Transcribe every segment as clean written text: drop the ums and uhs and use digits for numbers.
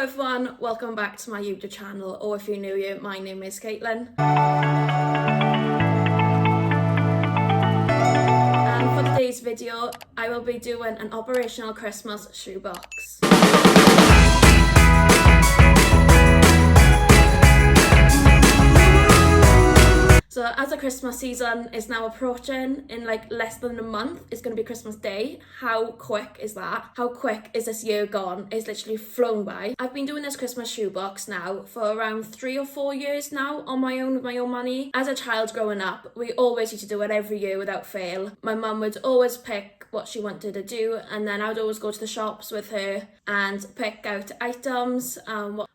everyone, welcome back to my YouTube channel, or if you're new here, my name is Caitlin. And for today's video, I will be doing an operational Christmas shoebox. So as the Christmas season is now approaching, in like less than a month, it's going to be Christmas Day. How quick is that? How quick is this year gone? It's literally flown by. I've been doing this Christmas shoebox now for around 3 or 4 years now on my own with my own money. As a child growing up, we always used to do it every year without fail. My mum would always pick what she wanted to do, and then I would always go to the shops with her and pick out items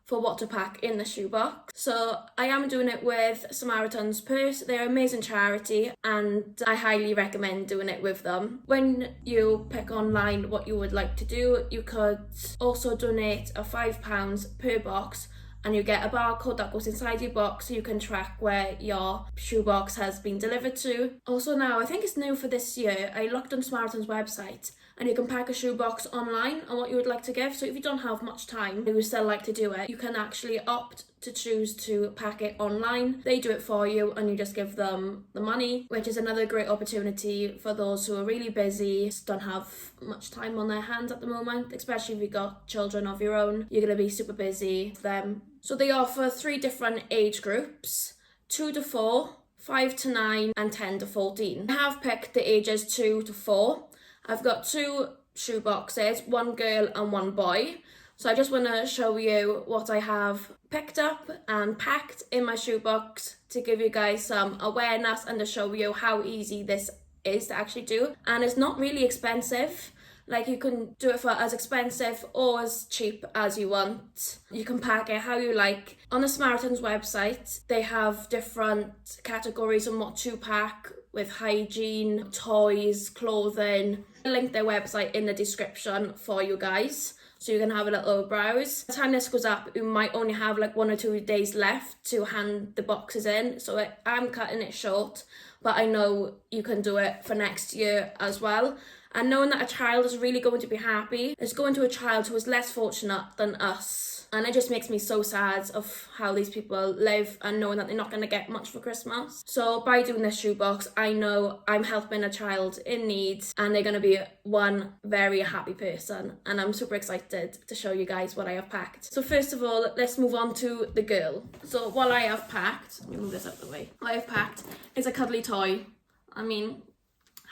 for what to pack in the shoebox. So I am doing it with Samaritan's Purse. They're an amazing charity and I highly recommend doing it with them. When you pick online what you would like to do, you could also donate a £5 per box, and you get a barcode that goes inside your box so you can track where your shoebox has been delivered to. Also now, I think it's new for this year, I looked on Samaritan's website and you can pack a shoebox online on what you would like to give. So if you don't have much time and you still like to do it, you can actually opt to choose to pack it online. They do it for you and you just give them the money, which is another great opportunity for those who are really busy, don't have much time on their hands at the moment, especially if you've got children of your own. You're going to be super busy with them. So they offer 3 different age groups: 2 to 4, 5 to 9 and 10 to 14. I have picked the ages 2 to 4. I've got 2 shoe boxes, 1 girl and 1 boy. So I just want to show you what I have picked up and packed in my shoebox to give you guys some awareness and to show you how easy this is to actually do. And it's not really expensive. Like, you can do it for as expensive or as cheap as you want. You can pack it how you like. On the Samaritan's website, they have different categories on what to pack, with hygiene, toys, clothing. I'll link their website in the description for you guys, so you can have a little browse. By the time this goes up, you might only have like 1 or 2 days left to hand the boxes in, so I'm cutting it short, but I know you can do it for next year as well. And knowing that a child is really going to be happy, it's going to a child who is less fortunate than us. And it just makes me so sad of how these people live and knowing that they're not going to get much for Christmas. So by doing this shoebox, I know I'm helping a child in need and they're going to be one very happy person. And I'm super excited to show you guys what I have packed. So first of all, let's move on to the girl. So what I have packed, let me move this out of the way. What I've packed is a cuddly toy. I mean,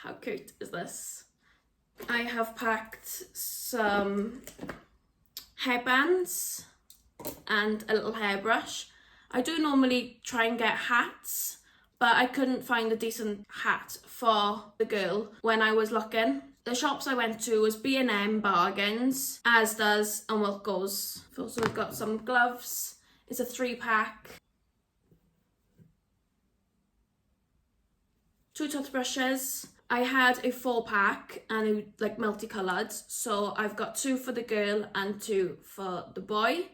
how cute is this? I have packed some hairbands and a little hairbrush. I do normally try and get hats, but I couldn't find a decent hat for the girl when I was looking. The shops I went to was B&M, Bargains, Asda's and Wilko's. I've also got some gloves. It's a 3-pack. 2 toothbrushes. I had a 4-pack and it like multicoloured, so I've got 2 for the girl and 2 for the boy.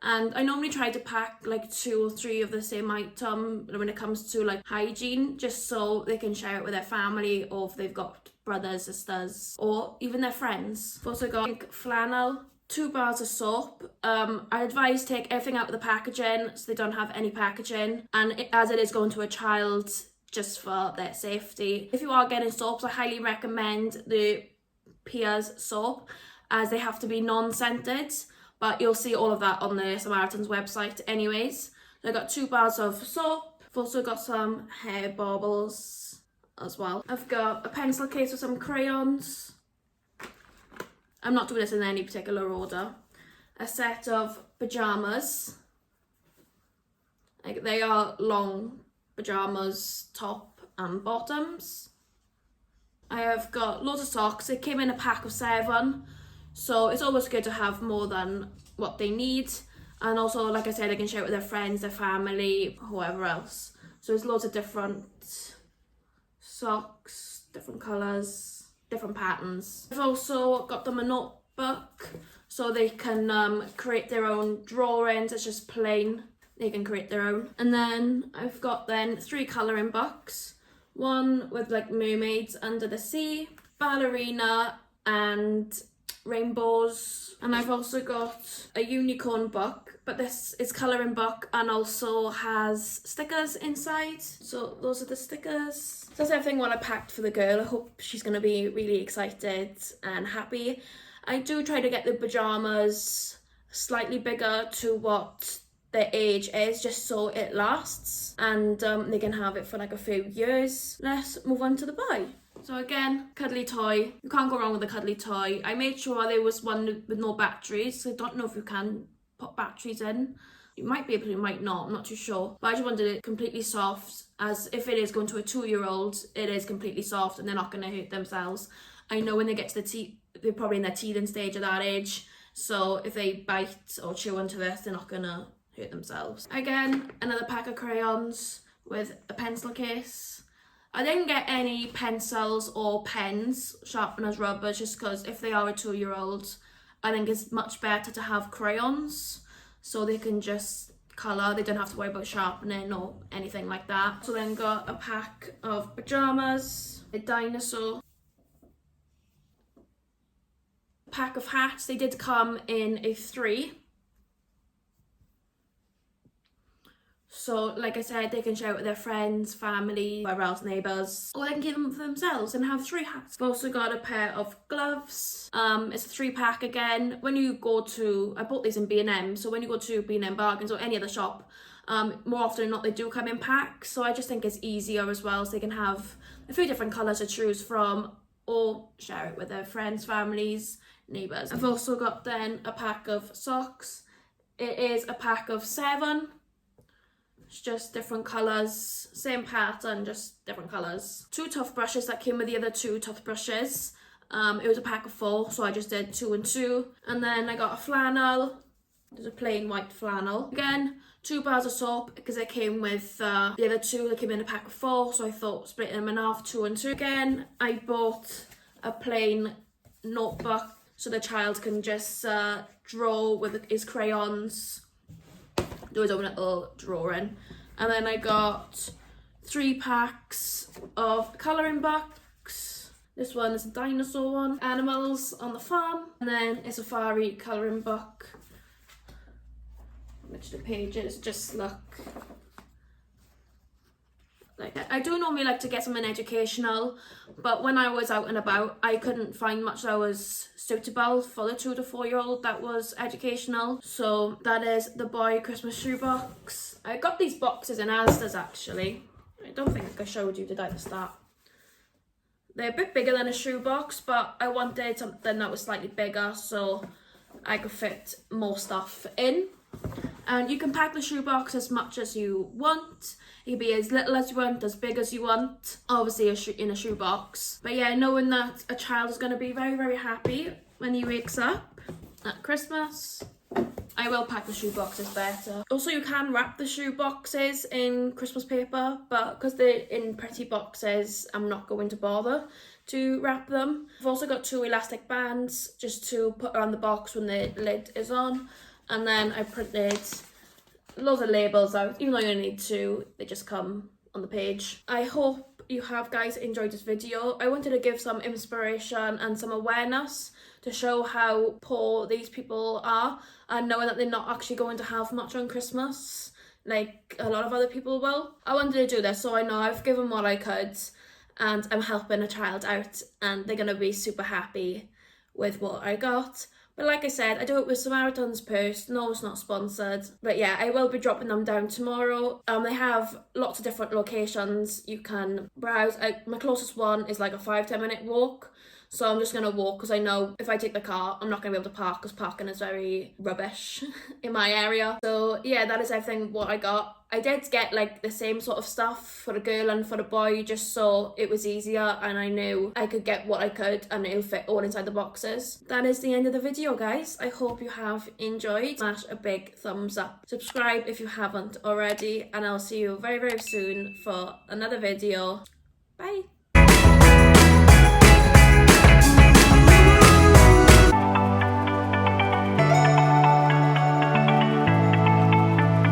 And I normally try to pack like 2 or 3 of the same item when it comes to like hygiene, just so they can share it with their family, or if they've got brothers, sisters, or even their friends. I've also got pink flannel, 2 bars of soap. I advise take everything out of the packaging so they don't have any packaging, and as it is going to a child, just for their safety. If you are getting soaps, I highly recommend the Pia's soap, as they have to be non-scented, but you'll see all of that on the Samaritan's website anyways. So I got 2 bars of soap. I've also got some hair baubles as well. I've got a pencil case with some crayons. I'm not doing this in any particular order. A set of pyjamas. Like, they are long pyjamas, top and bottoms. I have got loads of socks. It came in a pack of 7, so it's always good to have more than what they need. And also, like I said, they can share it with their friends, their family, whoever else. So there's loads of different socks, different colours, different patterns. I've also got them a notebook so they can create their own drawings. It's just plain. They can create their own. And then I've got 3 colouring books. One with like mermaids under the sea, ballerina and rainbows. And I've also got a unicorn book, but this is colouring book and also has stickers inside. So those are the stickers. So that's everything what I packed for the girl. I hope she's going to be really excited and happy. I do try to get the pyjamas slightly bigger to what their age is, just so it lasts and they can have it for like a few years. Let's move on to the boy. So again, cuddly toy. You can't go wrong with a cuddly toy. I made sure there was one with no batteries. I don't know if you can put batteries in. You might be able to, you might not, I'm not too sure. But I just wanted it completely soft, as if it is going to a 2-year-old, it is completely soft and they're not going to hurt themselves. I know when they get to the they're probably in their teething stage at that age. So if they bite or chew onto this, they're not going to hurt themselves. Again, another pack of crayons with a pencil case. I didn't get any pencils or pens, sharpeners, rubbers, just because if they are a 2-year-old, I think it's much better to have crayons so they can just colour. They don't have to worry about sharpening or anything like that. So then got a pack of pyjamas, a dinosaur, a pack of hats. They did come in a 3. So, like I said, they can share it with their friends, family, whoever else, neighbours, or they can keep them for themselves and have 3 hats. I've also got a pair of gloves. It's a 3-pack again. When you go to, I bought these in B&M, so when you go to B&M Bargains or any other shop, more often than not they do come in packs. So I just think it's easier as well, so they can have a few different colours to choose from or share it with their friends, families, neighbours. I've also got then a pack of socks. It is a pack of 7. It's just different colours, same pattern, just different colours. 2 toothbrushes that came with the other 2 toothbrushes. It was a pack of 4, so I just did 2 and 2. And then I got a flannel. There's a plain white flannel. Again, 2 bars of soap because it came with the other 2. They came in a pack of 4, so I thought splitting them in half, 2 and 2. Again, I bought a plain notebook so the child can just draw with his crayons, do his own little drawing. And then I got 3 packs of colouring books. This one is a dinosaur one, animals on the farm, and then a safari colouring book, which the pages just look like that. I do normally like to get something educational, but when I was out and about, I couldn't find much that was suitable for the 2 to 4-year-old that was educational. So that is the boy Christmas shoebox. I got these boxes in Asda's actually. I don't think I showed you, did I, at the start? They're a bit bigger than a shoebox, but I wanted something that was slightly bigger so I could fit more stuff in. And you can pack the shoebox as much as you want. It can be as little as you want, as big as you want. Obviously in a shoebox. But yeah, knowing that a child is going to be very, very happy when he wakes up at Christmas, I will pack the shoeboxes better. Also, you can wrap the shoeboxes in Christmas paper, but because they're in pretty boxes, I'm not going to bother to wrap them. I've also got 2 elastic bands just to put around the box when the lid is on. And then I printed loads of labels out, even though you only need 2, they just come on the page. I hope you have guys enjoyed this video. I wanted to give some inspiration and some awareness to show how poor these people are, and knowing that they're not actually going to have much on Christmas like a lot of other people will. I wanted to do this so I know I've given what I could and I'm helping a child out and they're going to be super happy with what I got. But like I said, I do it with Samaritans purse. No, it's not sponsored. But yeah, I will be dropping them down tomorrow. They have lots of different locations you can browse. My closest one is like a 5-10 minute walk. So I'm just going to walk because I know if I take the car, I'm not going to be able to park because parking is very rubbish in my area. So yeah, that is everything what I got. I did get like the same sort of stuff for the girl and for the boy just so it was easier and I knew I could get what I could and it'll fit all inside the boxes. That is the end of the video, guys. I hope you have enjoyed. Smash a big thumbs up. Subscribe if you haven't already and I'll see you very, very soon for another video. Bye.